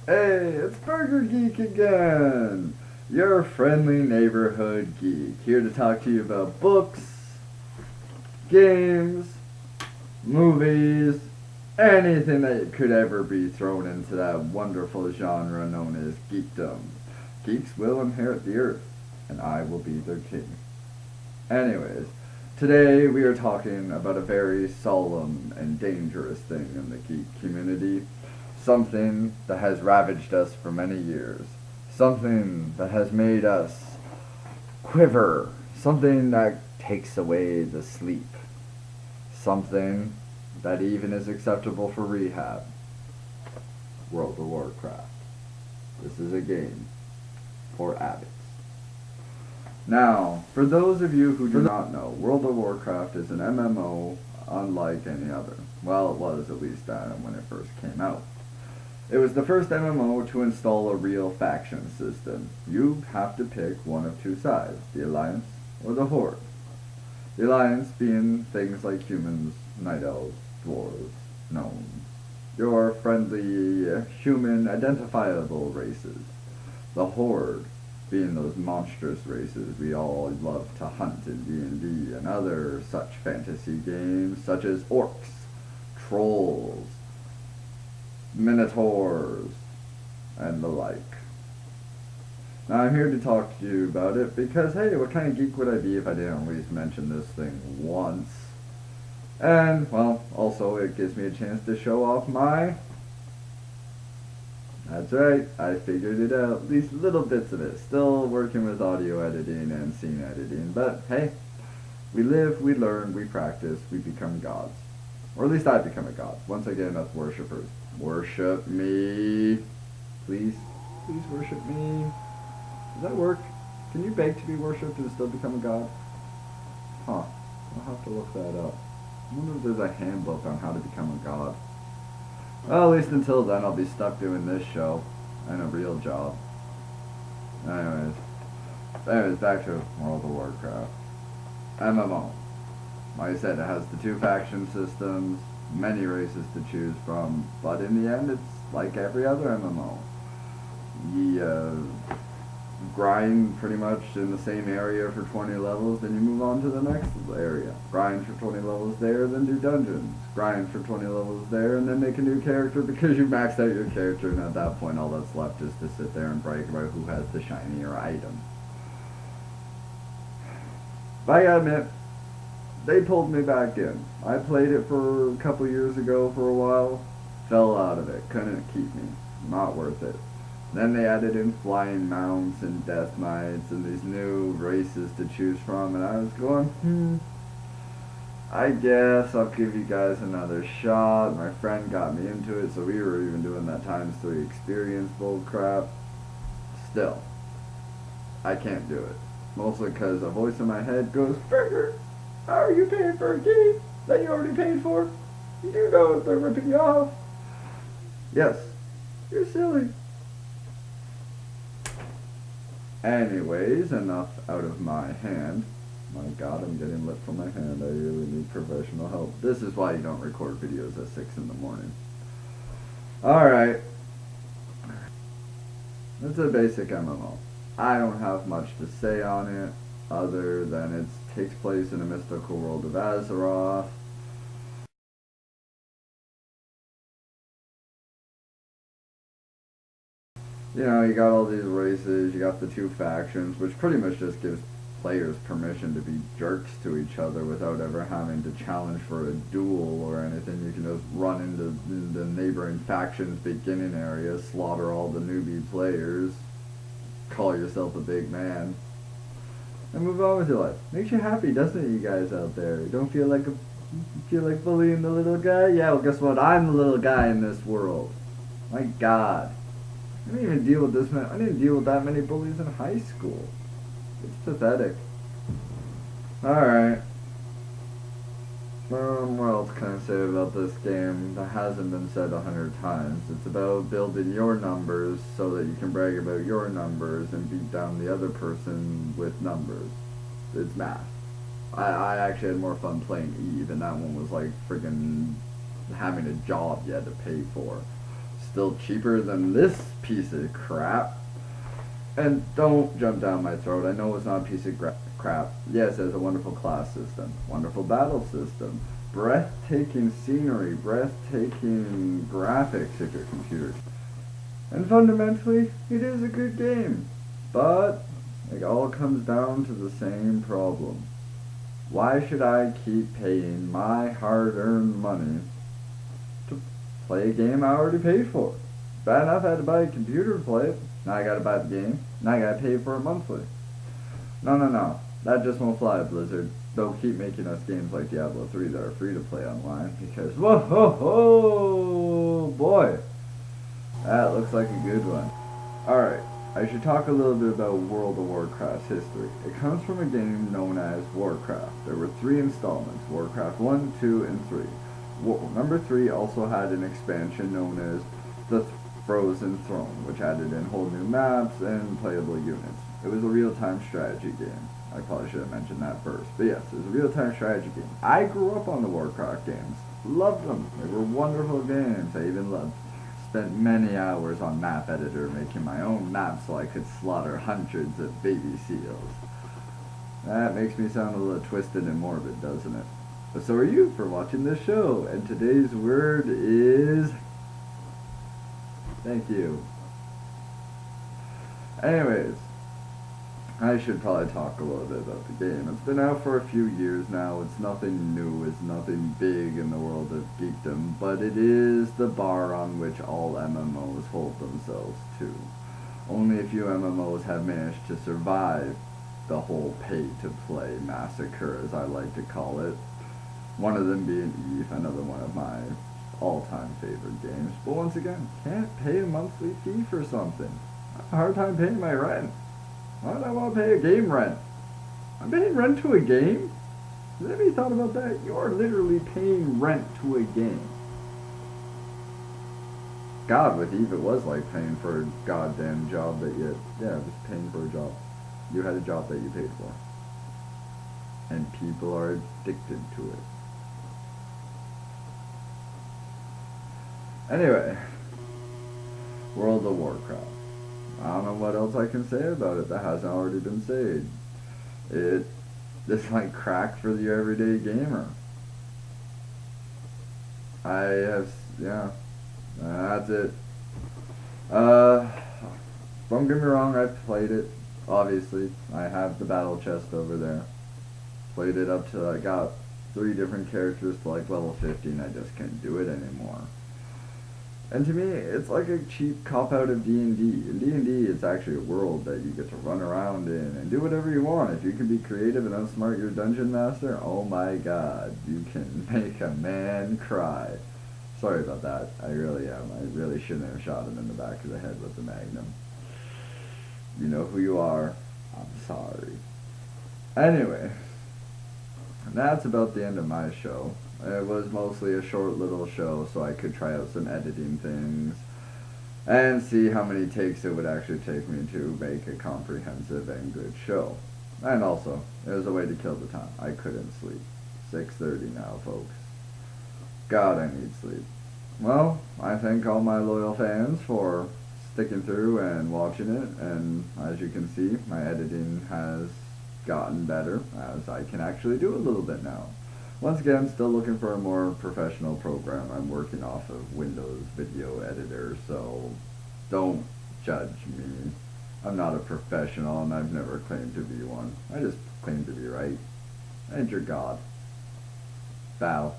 Hey, it's Burger Geek again! Your friendly neighborhood geek, here to talk to you about books, games, movies, anything that could ever be thrown into that wonderful genre known as geekdom. Geeks will inherit the earth, and I will be their king. Anyways, today we are talking about a very solemn and dangerous thing in the geek community. Something that has ravaged us for many years. Something that has made us quiver. Something that takes away the sleep. Something that even is acceptable for rehab. World of Warcraft. This is a game for addicts. Now, for those of you who do not know, World of Warcraft is an MMO unlike any other. Well, it was at least that when it first came out. It was the first MMO to install a real faction system. You have to pick one of two sides, the Alliance or the Horde. The Alliance being things like humans, night elves, dwarves, gnomes, your friendly, human identifiable races. The Horde being those monstrous races we all love to hunt in D&D and other such fantasy games, such as orcs, trolls, minotaurs, and the like. Now I'm here to talk to you about it because, hey, what kind of geek would I be if I didn't at least mention this thing once? And, well, also it gives me a chance to show off my... That's right, I figured it out, at least little bits of it. Still working with audio editing and scene editing, but hey, we live, we learn, we practice, we become gods. Or at least I become a god, once I get enough worshippers. Worship me. Please, please worship me. Does that work? Can you beg to be worshipped and still become a god? Huh, I'll have to look that up. I wonder if there's a handbook on how to become a god. Well, at least until then I'll be stuck doing this show and a real job. Anyways, back to World of Warcraft. MMO. Like I said, it has the two faction systems, many races to choose from, but in the end it's like every other MMO. You grind pretty much in the same area for 20 levels, then you move on to the next area. Grind for 20 levels there, then do dungeons. Grind for 20 levels there, and then make a new character because you maxed out your character, and at that point all that's left is to sit there and brag about who has the shinier item. But I gotta admit, they pulled me back in. I played it for a couple years ago for a while, fell out of it, couldn't keep me, not worth it. Then they added in flying mounts and death knights and these new races to choose from, and I was going, I guess I'll give you guys another shot. My friend got me into it, so we were even doing that ×3 experience bullcrap. Still, I can't do it. Mostly because a voice in my head goes, Burger, how are you paying for a game that you already paid for? You do know they're ripping you off. Yes, you're silly. Anyways, enough out of my hand. My god, I'm getting lit from my hand. I really need professional help. This is why you don't record videos at 6 in the morning. Alright. It's a basic MMO. I don't have much to say on it, other than it takes place in a mystical world of Azeroth. You know, you got all these races, you got the two factions, which pretty much just gives players permission to be jerks to each other without ever having to challenge for a duel or anything. You can just run into the neighboring faction's beginning area, slaughter all the newbie players, call yourself a big man, and move on with your life. Makes you happy, doesn't it, you guys out there? You don't feel like bullying the little guy? Yeah, well, guess what? I'm the little guy in this world. My god. I didn't even deal with this man. I didn't deal with that many bullies in high school. It's pathetic. Alright. What else can I say about this game that hasn't been said 100 times? It's about building your numbers so that you can brag about your numbers and beat down the other person with numbers. It's math. I actually had more fun playing Eve, and that one was like friggin' having a job you had to pay for. still cheaper than this piece of crap. And don't jump down my throat. I know it's not a piece of crap. Yes, it has a wonderful class system, wonderful battle system, breathtaking scenery, breathtaking graphics if your computer. And fundamentally, it is a good game. But it all comes down to the same problem. Why should I keep paying my hard-earned money to play a game I already paid for? Bad enough I had to buy a computer to play it. Now I gotta buy the game. Now I gotta pay for it monthly. No. That just won't fly, Blizzard. They'll keep making us games like Diablo 3 that are free to play online because, whoa, ho, ho, boy. That looks like a good one. Alright, I should talk a little bit about World of Warcraft's history. It comes from a game known as Warcraft. There were 3 installments, Warcraft 1, 2, and 3. Number 3 also had an expansion known as the Frozen Throne, which added in whole new maps and playable units. It was a real-time strategy game. I probably should have mentioned that first. But yes, it was a real-time strategy game. I grew up on the Warcraft games. Loved them. They were wonderful games. I even spent many hours on Map Editor making my own maps so I could slaughter hundreds of baby seals. That makes me sound a little twisted and morbid, doesn't it? But so are you for watching this show. And today's word is... Thank you. Anyways, I should probably talk a little bit about the game. It's been out for a few years now. It's nothing new. It's nothing big in the world of geekdom. But it is the bar on which all MMOs hold themselves to. Only a few MMOs have managed to survive the whole pay-to-play massacre, as I like to call it. One of them being Eve, another one of my all-time favorite games. But once again, can't pay a monthly fee for something. I have a hard time paying my rent. Why would I want to pay a game rent? I'm paying rent to a game? Has anybody thought about that? You are literally paying rent to a game. God, with Eve, it was like paying for a goddamn job that you... Yeah, it was paying for a job. You had a job that you paid for. And people are addicted to it. Anyway, World of Warcraft. I don't know what else I can say about it that hasn't already been said. It's like crack for the everyday gamer. Yeah, that's it. Don't get me wrong, I've played it, obviously. I have the battle chest over there. Played it up till I got 3 different characters to like level 50 and I just can't do it anymore. And to me, it's like a cheap cop-out of D&D. In D&D, it's actually a world that you get to run around in and do whatever you want. If you can be creative and outsmart your dungeon master, oh my god, you can make a man cry. Sorry about that. I really am. I really shouldn't have shot him in the back of the head with the Magnum. You know who you are. I'm sorry. Anyway, that's about the end of my show. It was mostly a short little show so I could try out some editing things and see how many takes it would actually take me to make a comprehensive and good show. And also, it was a way to kill the time. I couldn't sleep. 6:30 now, folks. God, I need sleep. Well, I thank all my loyal fans for sticking through and watching it, and as you can see, my editing has gotten better as I can actually do a little bit now. Once again, still looking for a more professional program. I'm working off of Windows Video Editor, so don't judge me. I'm not a professional, and I've never claimed to be one. I just claim to be right. And you're God. Bow.